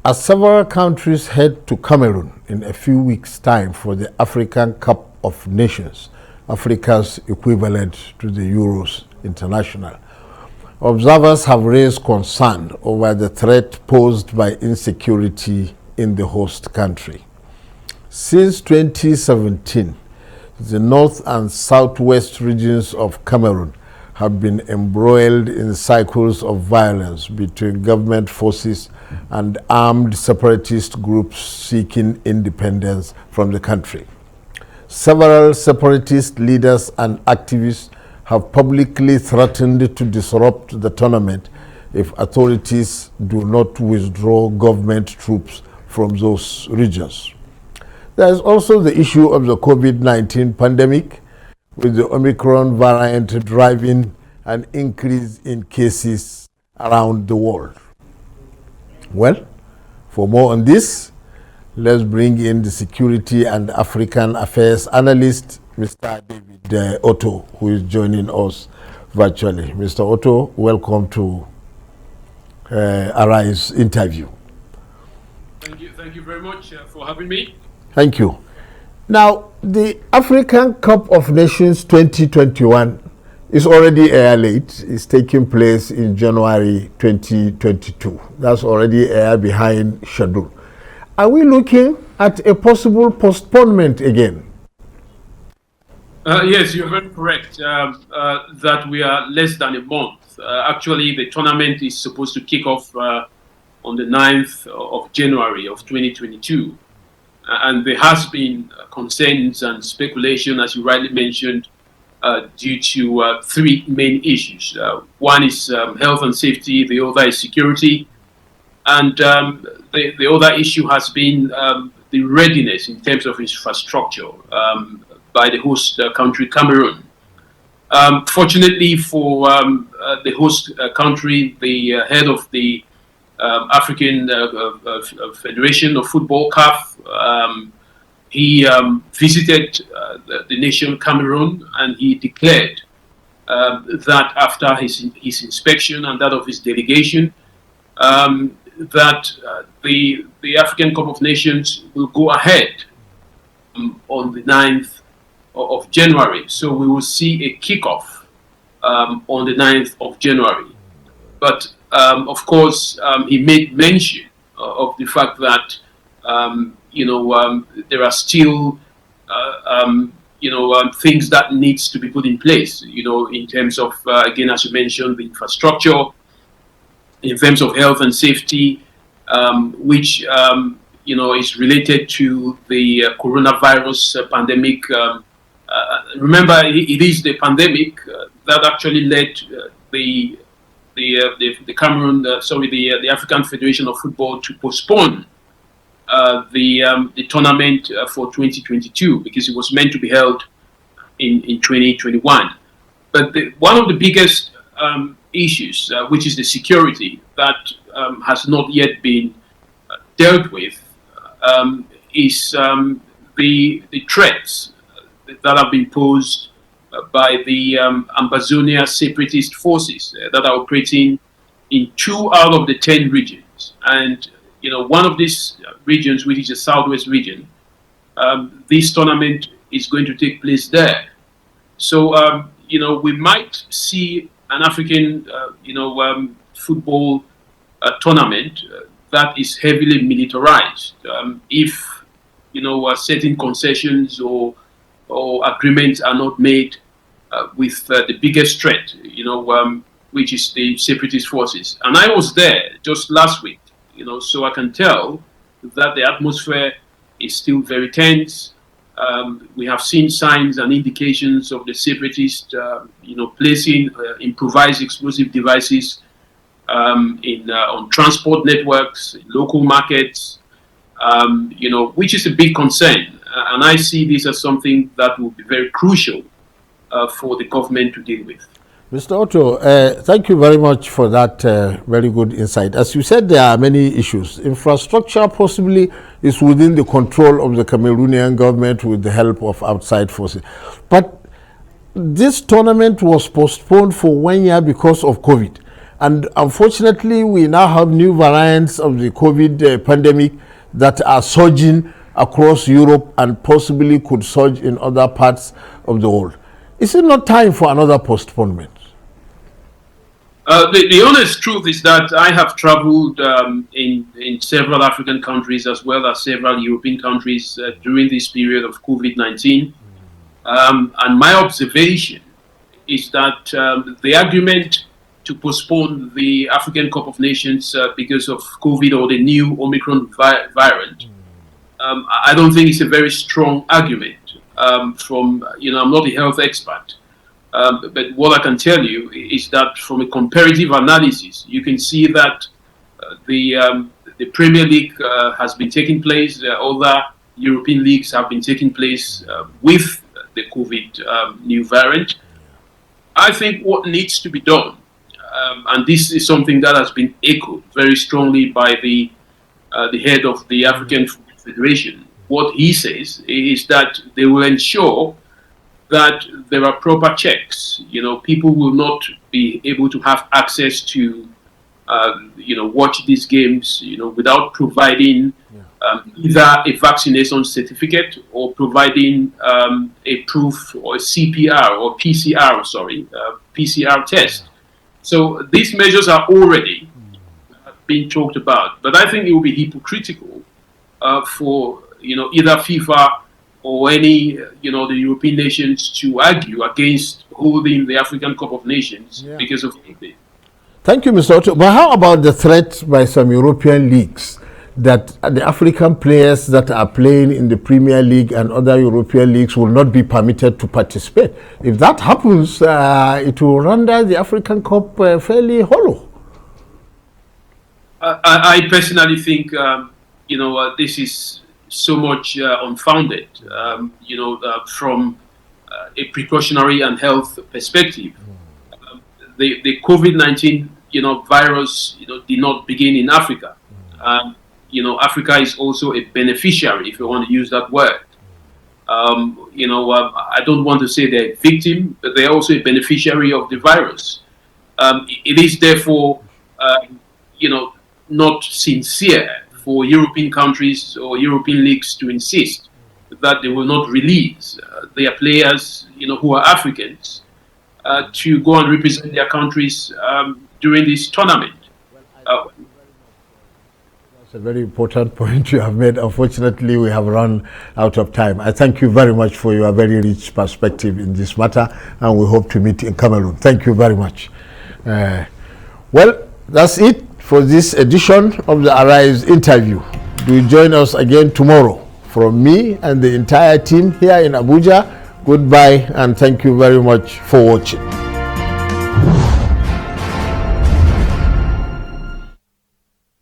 As several countries head to Cameroon in a few weeks' time for the African Cup of Nations, Africa's equivalent to the Euros International, observers have raised concern over the threat posed by insecurity in the host country. Since 2017, the north and southwest regions of Cameroon have been embroiled in cycles of violence between government forces and armed separatist groups seeking independence from the country. Several separatist leaders and activists have publicly threatened to disrupt the tournament if authorities do not withdraw government troops from those regions. There is also the issue of the COVID-19 pandemic, with the Omicron variant driving an increase in cases around the world. Well, for more on this, let's bring in the Security and African Affairs analyst, Mr. David Otto, who is joining us virtually. Mr. Otto, welcome to Arise interview. Thank you very much for having me. Thank you. Now, the African Cup of Nations 2021 is already air late. It's taking place in January 2022. That's already air behind schedule. Are we looking at a possible postponement again? Yes, you're very correct that we are less than a month. Actually, the tournament is supposed to kick off on the 9th of January of 2022. And there has been concerns and speculation, as you rightly mentioned, due to three main issues. One is health and safety, the other is security, and the other issue has been the readiness in terms of infrastructure by the host country, Cameroon. Fortunately for the host country, the head of the African Federation of Football, CAF, he visited the nation Cameroon, and he declared that after his inspection and that of his delegation, that the African Cup of Nations will go ahead on the 9th of January. So we will see a kickoff on the 9th of January. But of course, he made mention of the fact that there are still things that needs to be put in place. In terms of again, as you mentioned, the infrastructure, in terms of health and safety, which is related to the coronavirus pandemic. Remember, it is the pandemic that actually led the Cameroon, the African Federation of Football to postpone the tournament for 2022, because it was meant to be held in 2021. But one of the biggest issues, which is the security, that has not yet been dealt with, is the threats that have been posed by the Ambazonia separatist forces that are operating in 2 out of the 10 regions. And one of these regions, which is the southwest region, this tournament is going to take place there. So we might see an African football tournament that is heavily militarized if certain concessions or agreements are not made with the biggest threat, which is the separatist forces. And I was there just last week, so I can tell that the atmosphere is still very tense. We have seen signs and indications of the separatists, placing improvised explosive devices on transport networks, in local markets, which is a big concern. And I see this as something that will be very crucial for the government to deal with. Mr. Otto, thank you very much for that very good insight. As you said, there are many issues. Infrastructure possibly is within the control of the Cameroonian government with the help of outside forces. But this tournament was postponed for 1 year because of COVID. And unfortunately, we now have new variants of the COVID pandemic that are surging across Europe and possibly could surge in other parts of the world. Is it not time for another postponement? The honest truth is that I have traveled in several African countries as well as several European countries during this period of COVID-19. And my observation is that the argument to postpone the African Cup of Nations because of COVID or the new Omicron variant, I don't think it's a very strong argument from, I'm not a health expert. But what I can tell you is that from a comparative analysis, you can see that the Premier League has been taking place, other European leagues have been taking place with the COVID new variant. I think what needs to be done, and this is something that has been echoed very strongly by the head of the African Federation, what he says is that they will ensure that there are proper checks. People will not be able to have access to, watch these games, without providing either a vaccination certificate or providing a proof or a CPR or PCR test. So these measures are already being talked about, but I think it will be hypocritical for either FIFA or any the European nations to argue against holding the African Cup of Nations because of COVID. Thank you, Mr. Otto. But how about the threat by some European leagues that the African players that are playing in the Premier League and other European leagues will not be permitted to participate? If that happens, it will render the African Cup fairly hollow. I personally think, this is so much unfounded, from a precautionary and health perspective. The COVID-19, virus, did not begin in Africa. Africa is also a beneficiary, if you want to use that word. I don't want to say they're a victim, but they're also a beneficiary of the virus. It is therefore, not sincere for European countries or European leagues to insist that they will not release their players, who are Africans, to go and represent their countries during this tournament. That's a very important point you have made. Unfortunately, we have run out of time. I thank you very much for your very rich perspective in this matter, and we hope to meet in Cameroon. Thank you very much. Well, that's it for this edition of the Arise interview. Do join us again tomorrow. From me and the entire team here in Abuja, goodbye and thank you very much for watching.